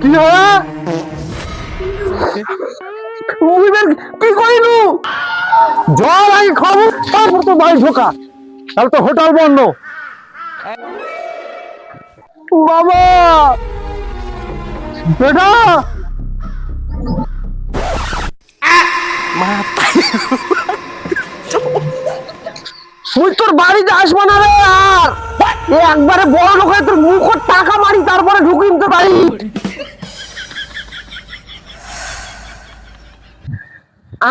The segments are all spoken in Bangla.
কি হয় কি করিলু জল আগে খাবো তারপর তো বাড়ি ঢোকা তাহলে তো হোটেল বন্ধ বাবা বেটা তুই তোর বাড়িতে আসবো না রে আর একবারে বড় লোক হয়ে তোর মুখ টাকা মারি তারপরে ঢুকিম তো বাড়ি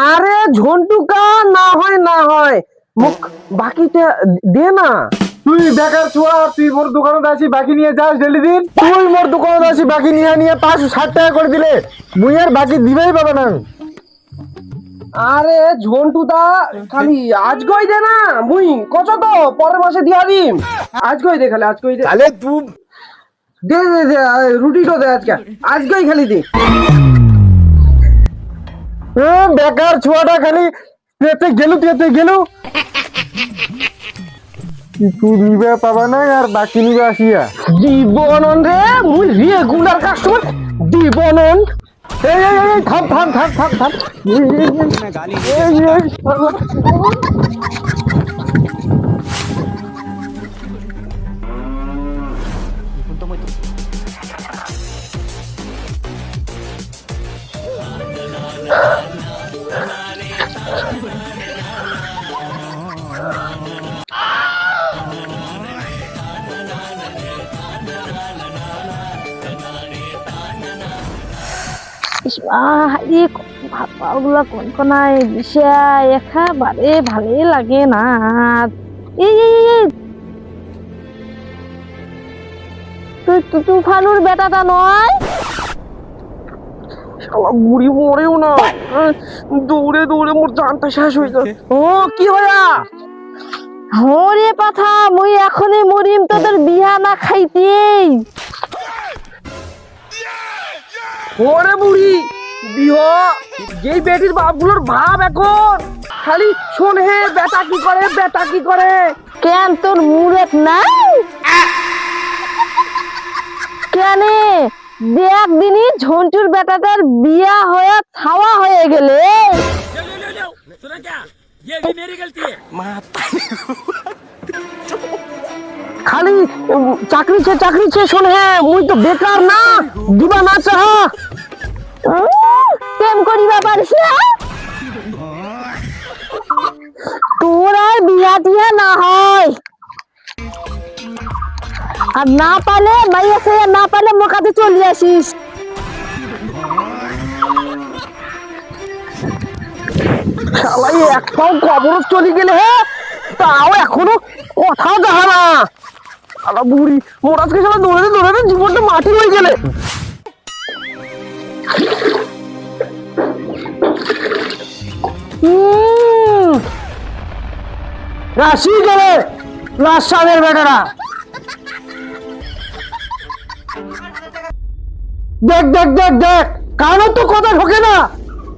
আরে ঝন্টুকা না হয় মুখ বাকিটা দে না তুই বেকার ছোড়া তুই মোর দোকানে আসি বাকি নিয়ে যাস ডেলি দিন তুই মোর দোকানে আসি বাকি নিয়ে 560 টাকা করে দিলে মুই আর বাকি দিবেই পাবে না আরে ঝন্টুদা খালি আজগই দে না মুই কত তো পরের মাসে দিয়া দিম আজগই দে খালি আজগই দে তাহলে তুই দে রুটিটা দে আজগই খালি দে বেকার ছোয়াটা খালি তেতে গেলু কিছু নিবে পাবা না আর বাকি নিবে আসিয়া জীবনন রে মুই রেগুলার কাস্টমার জীবনন এই থাম ভাতগুলা কনকনাই দিছে একেবারে ভালেই লাগে না তুই তুফানুর বেটাটা নয় শালা বুড়ি মরেও না দৌড়ে মোর জানটা শেষ হয়ে যায় ও কি হয়া হরে পাথা মুই এখনই মরিম তোদের বিহা না খাইতেই ওরে বুড়ি বিহ যেই বেটির বাপগুলোর ভাব এখন খালি শোন হে বেটা কি করে কেন তোর মুরেত নাই কেন দেখ দিনই ঝন্টুর বেটাটার বিয়া হয়ে ছাওয়া হয়ে গেলে খালি চাকরি শোন হে মুই তো বেকার না দিবা না চাহা প্রেম করিবা পারিস না তোর আর বিয়া টিয়া না হয় আর না পালে মাইয়া সে না পালে মোর কাছে চলে আসিস শালাই এক পাও কবর চলে গেলে হে তাও এখনো কথা যাহা না শালা বুড়ি মোর আজকে শালা দৌড়াতে জীবনটা মাটি হয়ে গেলে রাশি গেলে লাশানের বেটারা দেখ কানো তো কথা ঢোকে না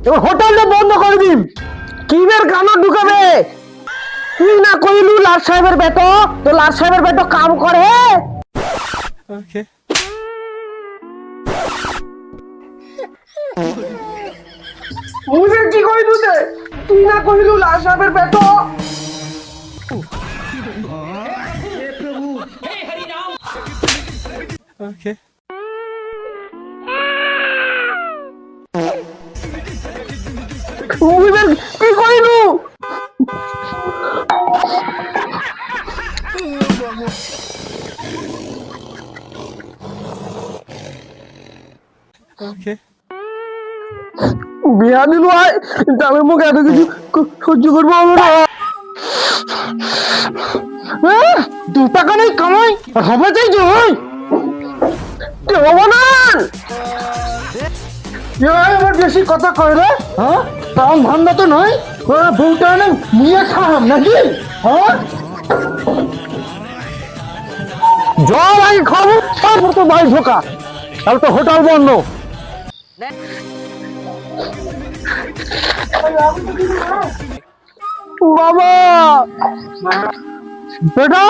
এবার হোটেলটা বন্ধ করে দিন কিবের কানো ঢুকাবে তুই না কইলু লাট সাহেবের বেটো তো লাট সাহেবের বেটো কাম করে ওকে মুঝে কি কইলু দে তুই না কইলু লাট সাহেবের বেটো हे प्रभु हे हरि राम ओके মুভির কি কইলু ওকে বিয়া দিলু আয় তাহলে মুখ এত কিছু সহ্য করবো না 2 টাকা নেই কামাই হবে চাই জয় দেবনান এবার বেশি কথা কয় রে হ্যাঁ কাম ধান্দা তো নয় বউটা না নিয়ে খাম নাকি হ্যাঁ জল আগে খাবো তারপর তো বাড়ি ঢোকা তাহলে তো হোটেল বন্ধ বাবা বেটা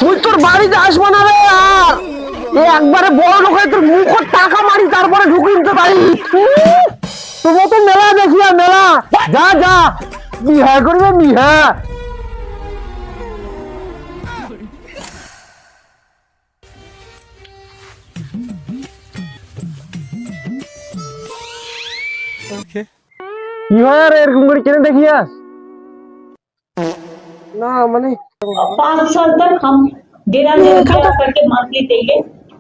তুই তোর বাড়িতে আসবো না রে আর একবারে বড় লোক হয়ে তোর মুখ টাকা মারি তারপরে ঢুকিয়ে দিতে পারি তোমার তো মেলা দেখিয়া মেলা যা যা বিহা করবে বিহা কি হয় আর এরকম করে কেন দেখিয়াস না মানে 5 साल तक हम डेरा डेरा करके मंथली देंगे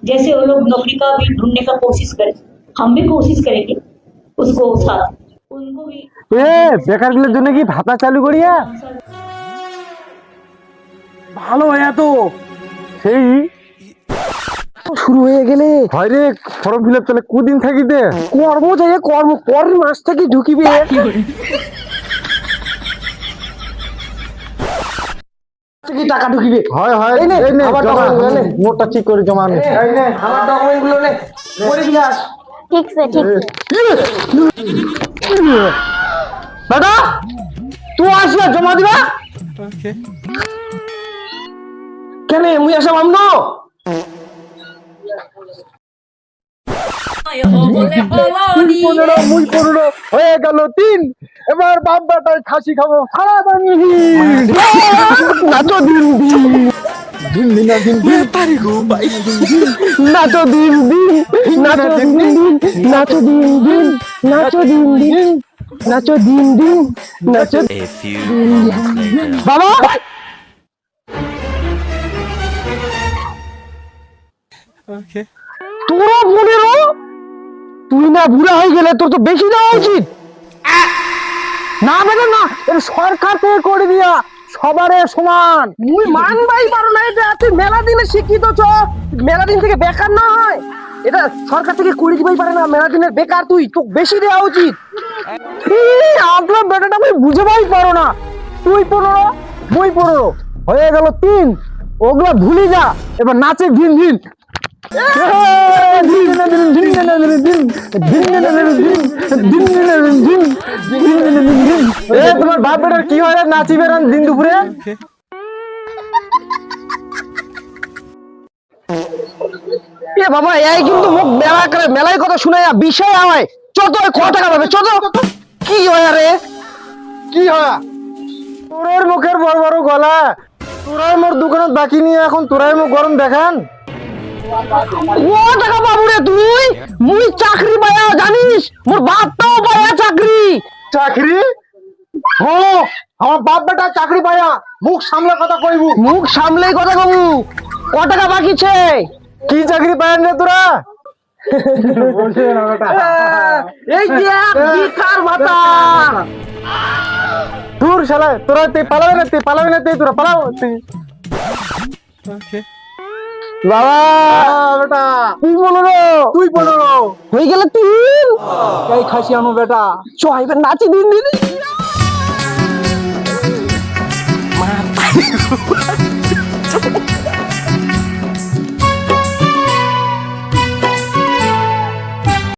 जैसे वो लोग नौकरी का भी ढूंढने का कोशिश करें हम भी कोशिश करेंगे उसको साथ उनको भी এ বেকারগুলোর জন্য কি ভাতা চালু করিয়া ভালো হয়ে তো সেই শুরু হয়ে গেলে হয় রে ফর্ম ফিল আপ তাহলে কদিন থাকিতে কর্ম যাই কর্ম পরের মাস থেকে ঢুকিবে কি টাকা ঢুকিবে হয় হয় এই নে আমার ডকুমেন্ট নে মোটটা ঠিক করে জমা নে এই নে আমার ডকুমেন্ট গুলো নে করে দিয়ে আস ঠিক আছে ঠিক বেটা তুই আসিয়া জমা দিবা কেন মুই আসা মামন মুই 15 হয়ে গেল 3 এবার বাপ বেটায় খাসি খাবো সারা বানি নাচো দিন দিন দিন দিন দিন দিন পারি গো ভাই নাচো দিন দিন নাচো দিন দিন নাচো দিন দিন নাচো দিন দিন নাচো দিন দিন নাচো A few moments later. বাবা তোরা 15 তুই না বুড়া হয়ে গেলে তোর তো বেশি দেওয়া উচিত না বেটা না এটা সরকার থেকে করে দিয়া সবারে সমান মুই মানবাই পারো না এটা তুই মেলা দিনে শিক্ষিত ছ মেলা দিন থেকে বেকার না হয় এটা সরকার থেকে করে দিবাই পারে না মেলা দিনের বেকার তুই তো বেশি দেওয়া উচিত আপনার বেটাটা আমি বুঝেবাই পারো না তুই 15 মুই 15 হয়ে গেল 3 ওগুলা ভুলি যা এবার নাচে ভিন ভিন তোমার বাপ বেটার কি হয় নাচি বেড়ান দিন দুপুরে এ বাবা এই কিন্তু মুখ মেলা করে মেলায় কথা শুনে বিষয় হয় চত ক টাকা পাবে চত কি হয় রে কি হয় তোরের মুখের বড় বড় গলা তোরাই মোর দোকানত বাকি নিয়ে এখন তোরাই মুখ গরম দেখান ও টাকা পাবো রে তুই মুই চাকরি পায়া জানিস মোর বাপটাও পায়া চাকরি চাকরি ও আমার বাপ বেটা চাকরি পায়া মুখ সামলে কথা কইবু মুখ সামলে কথা কইবু ক টাকা বাকি ছে কি চাকরি পায়ান রে তোরা বলছে না বেটা এই যে বিকার ভাতা দূর শালা তোরা তে পালাবে না তে তোরা পালাও তুই বাবা বেটা তুই 15 হয়ে গেল 3 এই খাসি আনো বেটা চ এবার নাচি দিন দিন